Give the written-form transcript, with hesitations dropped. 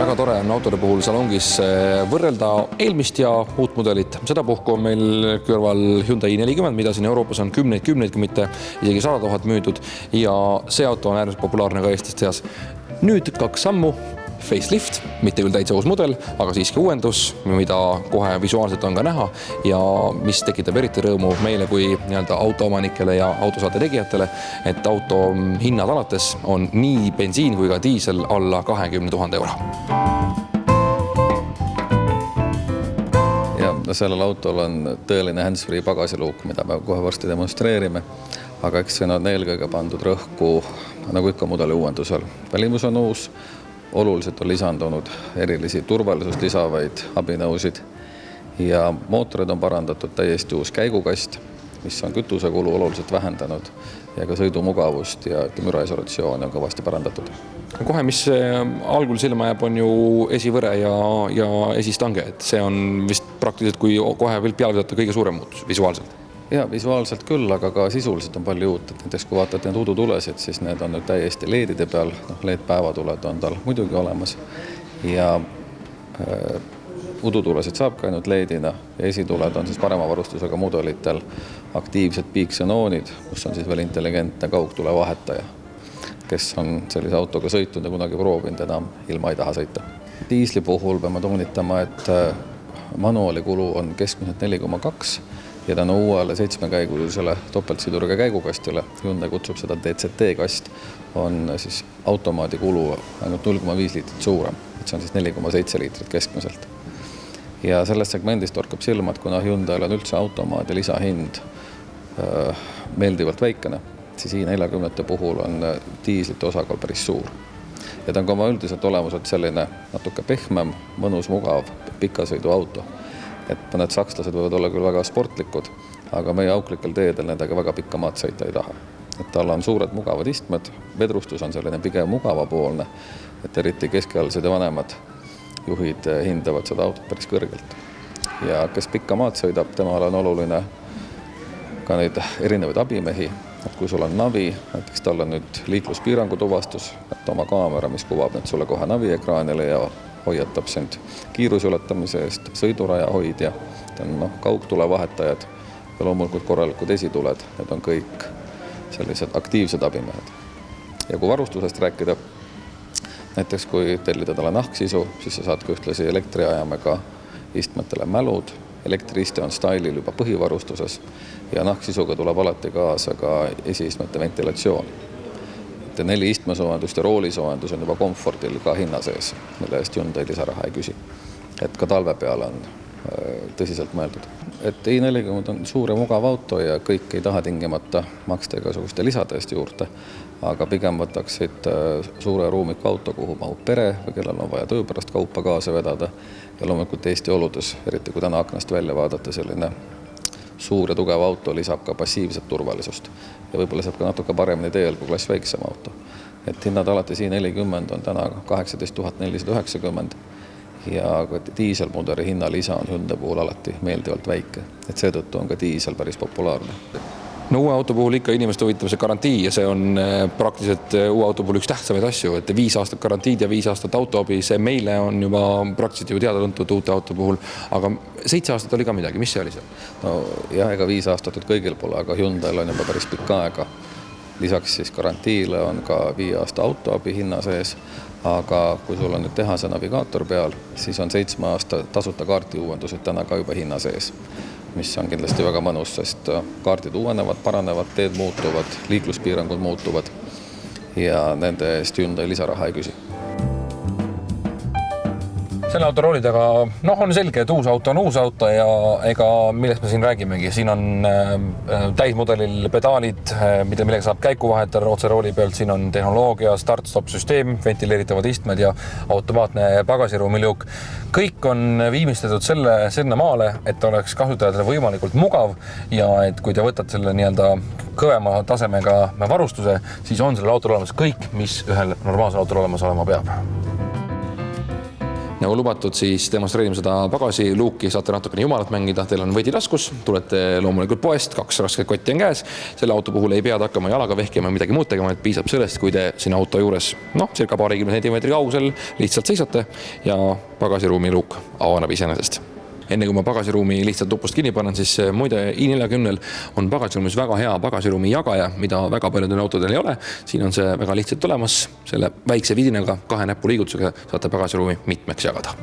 Väga tore on autode puhul salongis võrrelda eelmist ja uut mudelit. Sedapuhku on meil kõrval Hyundai i40, mida siin Euroopas on kümneid, kui mitte isegi 100 000 müüdud. Ja see auto on äärmiselt populaarne ka Eestis seas. Nüüd 2 sammu, facelift, mitte küll täitsa uus mudel, aga siiski uuendus, mida kohe visuaalselt on ka näha ja mis tekitab eriti rõõmu meile kui autoomanikele ja autosaate tegijatele, et auto hinnad alates on nii bensiin kui ka diisel alla 20 000 euro. Ja sellel autol on tõeline hands-free pagasiluuk, mida me kohe varsti demonstreerime, aga eks siin on eelkõige pandud rõhku, nagu ikka mudeli uuendusel. Välimus on uus, oluliselt on lisandunud erilisi turvalisust lisavaid abinõusid ja mootorid on parandatud täiesti uus käigukast, mis on kütusekulu oluliselt vähendanud ja ka sõidumugavust ja müra'isolatsiooni on kõvasti parandatud. Kohe, mis algul silma jääb, on ju esivõre ja esistange. Et see on vist praktiliselt, kui kohe peale võtta kõige suurem muutus visuaalselt. Ja visuaalselt küll, aga ka sisuliselt on palju uut. Näiteks kui vaatad need udutulesid, siis need on nüüd täiesti LED-ide peal. LED-päevatuled on tal muidugi olemas ja udutulesid saab ka ainult LED-ina ja esituled on siis parema varustusega mudelitel aktiivsed piiksenoonid, kus on siis veel intelligentne kaugtulevahetaja, kes on sellise autoga sõitnud ja kunagi proovinud enam ilma ei taha sõita. Diisli puhul peame toonitama, et manuaali kulu on keskmiselt 4,2 ja tänu uuele 7-käigulisele topeltsiduriga käigukastile, Hyundai kutsub seda DCT-kast, on siis automaadi kulu ainult 0,5 liitrit suurem, et see on siis 4,7 liitrit keskmiselt. Ja selles segmendis torkab silma, et kuna Hyundai on üldse automaadi lisahind meeldivalt väikene, siis i40 puhul on diislite osakaal päris suur. Ja ta on ka oma üldiselt olemuselt selline natuke pehmem, mõnus, mugav, pikasõiduauto. Et mõned sakslased võivad olla küll väga sportlikud, aga meie auklikel teedel nendega väga pikka maad sõita ei taha. Et tal on suured mugavad istmed, vedrustus on selline pigem mugavapoolne, et eriti keskealised ja vanemad juhid hindavad seda autot päris kõrgelt. Ja kes pikka maad sõidab, temal on oluline ka neid erinevaid abimehi, et kui sul on navi, näiteks tal on nüüd liikluspiirangu tuvastus, et oma kaamera, mis kuvab nüüd sulle kohe naviekraanile ja hoiatab sind kiirusületamise eest, sõiduraja hoidja, kaugtulevahetajad ja loomulikult korralikud esituled, need on kõik sellised aktiivsed abimehed. Ja kui varustusest rääkida, näiteks kui tellida talle nahksisu, siis sa saad ka ühtlasi elektriajamega istmetele mälud, elektriiste on stylil juba põhivarustuses ja nahksisuga tuleb alati kaasa ka esiistmete ventilatsioon. 4 istmesoojendust ja roolisoojendus on juba komfordil ka hinna sees, mille eest Hyundai lisaraha ei küsi. Et ka talve peale on tõsiselt mõeldud. Et i40 on suur ja mugav auto ja kõik ei taha tingimata maksta igasuguste lisade eest juurde, aga pigem võtaksid suure ruumiku auto, kuhu mahub pere või kellel on vaja töö pärast kaupa kaasa vedada ja loomulikult Eesti oludes, eriti kui täna aknast välja vaadata, selline suur ja tugev auto lisab ka passiivset turvalisust ja võib-olla saab ka natuke paremini teel kui klass väiksem auto. Et hinnad alates i40 on täna 18 490 ja diiselmudeli hinnalisa on Hyundai puhul alati meeldivalt väike, et seetõttu on ka diisel päris populaarne. No uue auto puhul ikka inimeste huvitab see garantii ja see on praktiliselt uue auto puhul üks tähtsamaid asju, et 5 aastat garantiid ja 5 aastat autoabi, see meile on juba praktiliselt ju teada tuntud uute auto puhul, aga 7 aastat oli ka midagi, mis see oli seal? No jah, ega 5 aastat kõigil pole, aga Hyundai'l on juba päris pikka aega. Lisaks siis garantiile on ka 5 aasta autoabi hinna sees, aga kui sul on nüüd tehase navigaator peal, siis on 7 aasta tasuta kaarti uuendused täna ka juba hinna sees, mis on kindlasti väga mõnus, sest kaardid uuenevad, paranevad, teed muutuvad, liikluspiirangud muutuvad ja nende eest Hyundai lisaraha ei küsi. Selle auto rooli taga on selge, et uus auto on uus auto ja ega millest me siin räägimegi. Siin on täismudelil pedaalid, millega saab käiku vahetada otse rooli pealt. Siin on tehnoloogia, start-stop-süsteem, ventileeritavad istmed ja automaatne pagasiruumiliuk. Kõik on viimistletud selle maale, et oleks kasutajatele võimalikult mugav ja et kui te võtad selle kõvema tasemega varustuse, siis on sellel autol olemas kõik, mis ühel normaalsel autol olemas olema peab. nagu lubatud, siis demonstreerime seda pagasiluuki, saate natukene jumalat mängida, teil on võdi taskus, tulete loomulikult poest, 2 rasket kotti on käes, selle auto puhul ei pea hakkama jalaga vehkima midagi muud tegema, et piisab sellest, kui te siin auto juures, circa paarikümne sentimeetri kaugusel lihtsalt seisate ja pagasiruumi luuk avaneb iseenesest. Enne kui ma pagasiruumi lihtsalt tupust kinni panen, siis muide i40 on pagasiruumis väga hea pagasiruumi jagaja, mida väga paljudel autodel ei ole. Siin on see väga lihtsalt olemas, selle väikse vidinaga 2 näpu liigutusega saate pagasiruumi mitmeks jagada.